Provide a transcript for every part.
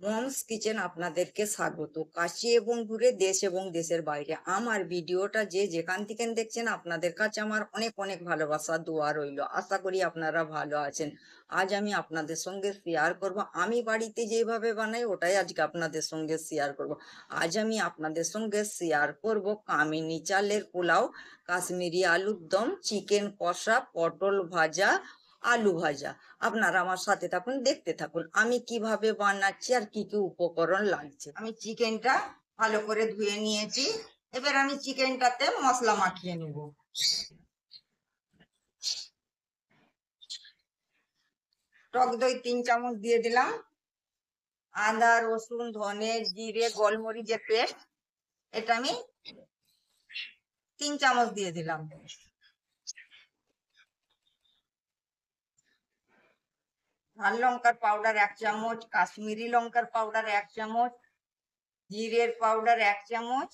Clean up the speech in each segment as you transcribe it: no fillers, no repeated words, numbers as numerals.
Moms kitchen আপনাদেরকে স্বাগত। কাছে এবং দূরে, দেশ এবং দেশের বাইরে আমার ভিডিওটা যে যেখান থেকে দেখছেন আপনাদের কাছে আমার অনেক অনেক ভালোবাসা দোয়া রইল। আশা করি আপনারা ভালো আছেন। আজ আমি আপনাদের সঙ্গে শেয়ার করব আমি বাড়িতে যেভাবে বানাই ওটাই আজকে আপনাদের সঙ্গে শেয়ার করব। আজ আমি আপনাদের সঙ্গে শেয়ার করব কামিনী চালের পোলাও, কাশ্মীরি আলুর দম, চিকেন কষা, পটল ভাজা, আলু ভাজা। আপনারা আমার সাথে থাকুন, দেখতে থাকুন আমি কিভাবে বানাচ্ছি আর কি কি উপকরণ লাগছে। আমি চিকেনটা ভালো করে ধুয়ে নিয়েছি। এবার আমি চিকেনটাতে মশলা মাখিয়ে নেব। টক দই 3 চামচ দিয়ে দিলাম। আদা রসুন ধনে জিরে গোলমরিচের পেস্ট, এটা আমি 3 চামচ দিয়ে দিলাম। লাল লঙ্কার পাউডার 1 চামচ, কাশ্মীরি লঙ্কার পাউডার 1 চামচ, জিরের পাউডার 1 চামচ,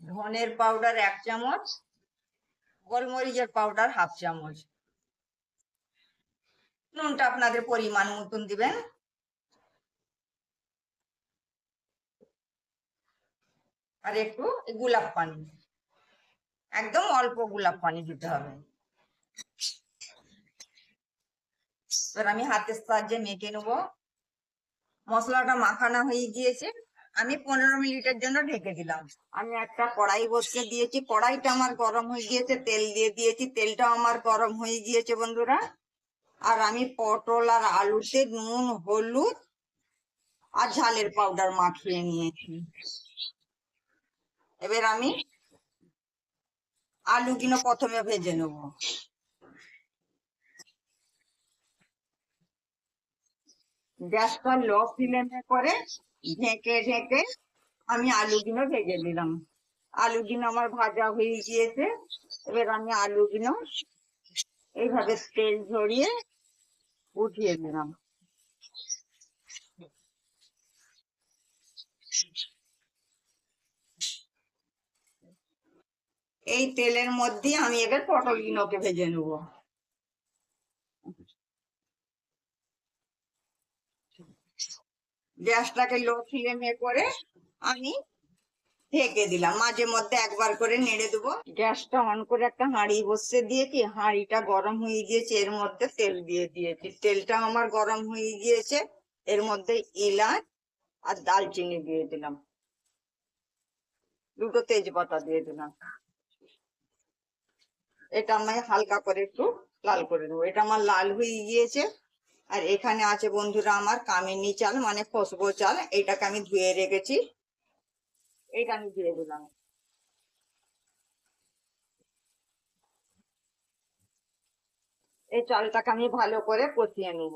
ধনের পাউডার 1 চামচ, গোলমরিচের পাউডার 1/2 চামচ। নুনটা আপনাদের পরিমাণ মতন দিবেন। আর একটু গোলাপ পানি, একদম অল্প গোলাপ পানি দিতে হবে। এবার আমি হাতের সাহায্যে মেখে নেবো। মশলাটা মাখানো হয়ে গিয়েছে, আমি 15 মিনিটের জন্য ঢেকে দিলাম। আমি একটা কড়াই বসিয়ে দিয়েছি, কড়াইটা আমার গরম হয়ে গিয়েছে, তেল দিয়ে দিয়েছি, তেলটা আমার গরম হয়ে গিয়েছে বন্ধুরা। আর আমি পটল আর আলুতে নুন হলুদ আর ঝালের পাউডার মাখিয়ে নিয়েছি। এবার আমি আলুগুলো প্রথমে ভেজে নেব। গ্যাসটা লো ফ্লেমে করে ঢেকে ঢেকে আমি আলুগুলো ভেজে নিলাম। আলুগুলো আমার ভাজা হয়ে গিয়েছে। এবার আমি আলুগুলো এইভাবে তেল ঝরিয়ে উঠিয়ে দিলাম। এই তেলের মধ্যে আমি এবার পটলগুলোকে ভেজে নেব। গ্যাসটাকে লো ফ্লেমে করে আমি ঢেকে দিলাম, মাঝে মধ্যে একবার করে নেড়ে দেবো। গ্যাসটা অন করে একটা হাঁড়ি বসিয়ে দিয়েছি, হাঁড়িটা গরম হয়ে গিয়েছে, এর মধ্যে তেল দিয়ে দিয়েছি। তেলটা আমার গরম হয়ে গিয়েছে, এর মধ্যে এলাচ আর দালচিনি দিয়ে দিলাম, দুটো তেজপাতা দিয়ে দিলাম। এটা আমি হালকা করে একটু লাল করে দেবো। এটা আমার লাল হয়ে গিয়েছে। আর এখানে আছে বন্ধুরা আমার কামিনী চাল মানে খসবো চাল, এটাকে আমি ধুয়ে রেখেছি, এটা আমি দিয়ে দিলাম। এই চালটাকে আমি ভালো করে কষিয়ে নেব।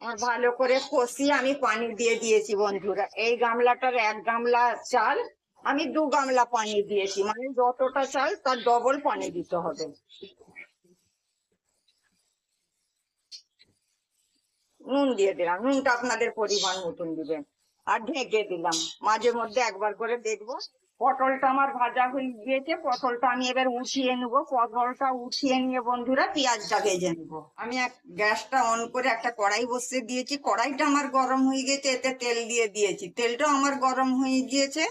আর ভালো করে কষিয়ে আমি পানি দিয়ে দিয়েছি বন্ধুরা। এই গামলাটার 1 গামলা চাল আমি 2 গামলা পানি দিয়েছি, মানে যতটা চাল তার ডবল পানি দিতে হবে। নুন দিয়ে দিলাম, নুনটা আপনাদের পরিমাণ মতন দিবেন। আর ঢেকে দিলাম, মাঝে মধ্যে একবার করে দেখবো। পটলটা আমার ভাজা হয়ে গিয়েছে, পটলটা আমি এবার উঠিয়ে নেবো। পটলটা উঠিয়ে নিয়ে বন্ধুরা পেঁয়াজটা ভেজে নেবো। আমি গ্যাসটা অন করে একটা কড়াই বসিয়ে দিয়েছি, কড়াইটা আমার গরম হয়ে গেছে, এতে তেল দিয়ে দিয়েছি, তেলটাও আমার গরম হয়ে গিয়েছে।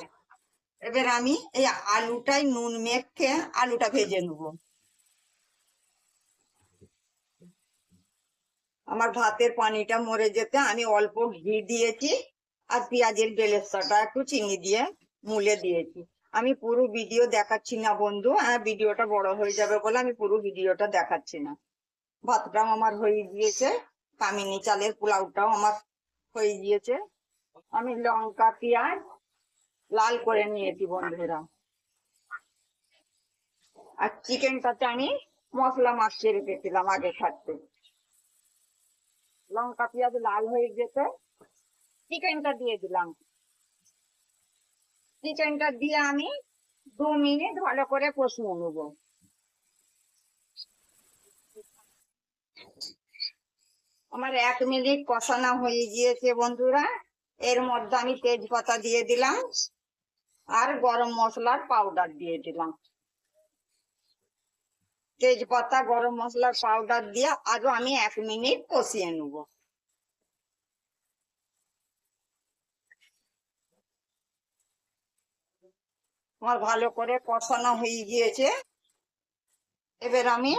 এবার আমি এই আলুটাই নুন মেখে আলুটা ভেজে নেবো। আমার ভাতের পানিটা মরে যেতে আমি অল্প ঘি দিয়েছি, আর পেঁয়াজের বেরেস্তাটা একটু চিনি দিয়ে মুলে দিয়েছি। আমি পুরো ভিডিও দেখাচ্ছি না বন্ধু, ভিডিওটা বড় হয়ে যাবে বলে আমি পুরো ভিডিওটা দেখাচ্ছি না। ভাতটাও আমার হয়ে গিয়েছে, কামিনী চালের পোলাওটাও আমার হয়ে গিয়েছে। আমি লঙ্কা পেঁয়াজ লাল করে নিয়েছি বন্ধুরা। আর চিকেনটাতে আমি মশলা মাখিয়ে রেখেছিলাম আগে থাকতে। লঙ্কা পেঁয়াজ লাল হয়ে গেছে, চিকেনটা দিয়ে দিলাম। চিকেনটা দিয়ে আমি 2 মিনিট ভালো করে কষিয়ে নেবো। আমার 1 মিনিট কষানো হয়ে গিয়েছে বন্ধুরা। এর মধ্যে আমি তেজপাতা দিয়ে দিলাম আর গরম মশলার পাউডার দিয়ে দিলাম। তেজপাতা গরম মশলার পাউডার দিয়ে আরো আমি 1 মিনিট কষিয়ে নেবো। আমার ভালো করে কষানো হয়ে গিয়েছে। এবার আমি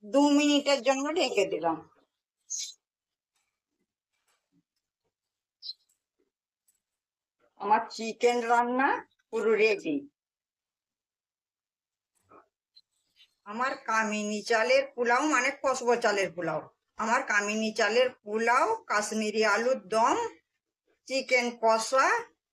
2 মিনিটের জন্য ঢেকে দিলাম। আমার চিকেন রান্না পুরো রেডি। আমার কামিনী চালের পোলাও মানে কসবো চালের পোলাও। আমার কামিনী চালের পোলাও, কাশ্মীরি আলুর দম, চিকেন কষা,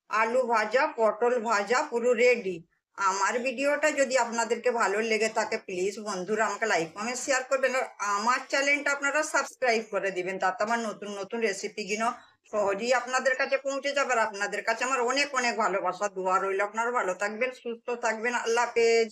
আলু ভাজা, পটল ভাজা পুরো রেডি। আমার ভিডিওটা যদি আপনাদেরকে ভালো লেগে থাকে প্লিজ বন্ধুরা আমাকে লাইক কমেন্ট শেয়ার করবেন, আর আমার চ্যানেলটা আপনারা সাবস্ক্রাইব করে দিবেন, তাতে আমার নতুন নতুন রেসিপিগুলো সহজেই আপনাদের কাছে পৌঁছে যাবে। আর আপনাদের কাছে আমার অনেক অনেক ভালোবাসা দোয়া রইল। আপনারা ভালো থাকবেন, সুস্থ থাকবেন। আল্লাহ হাফেজ।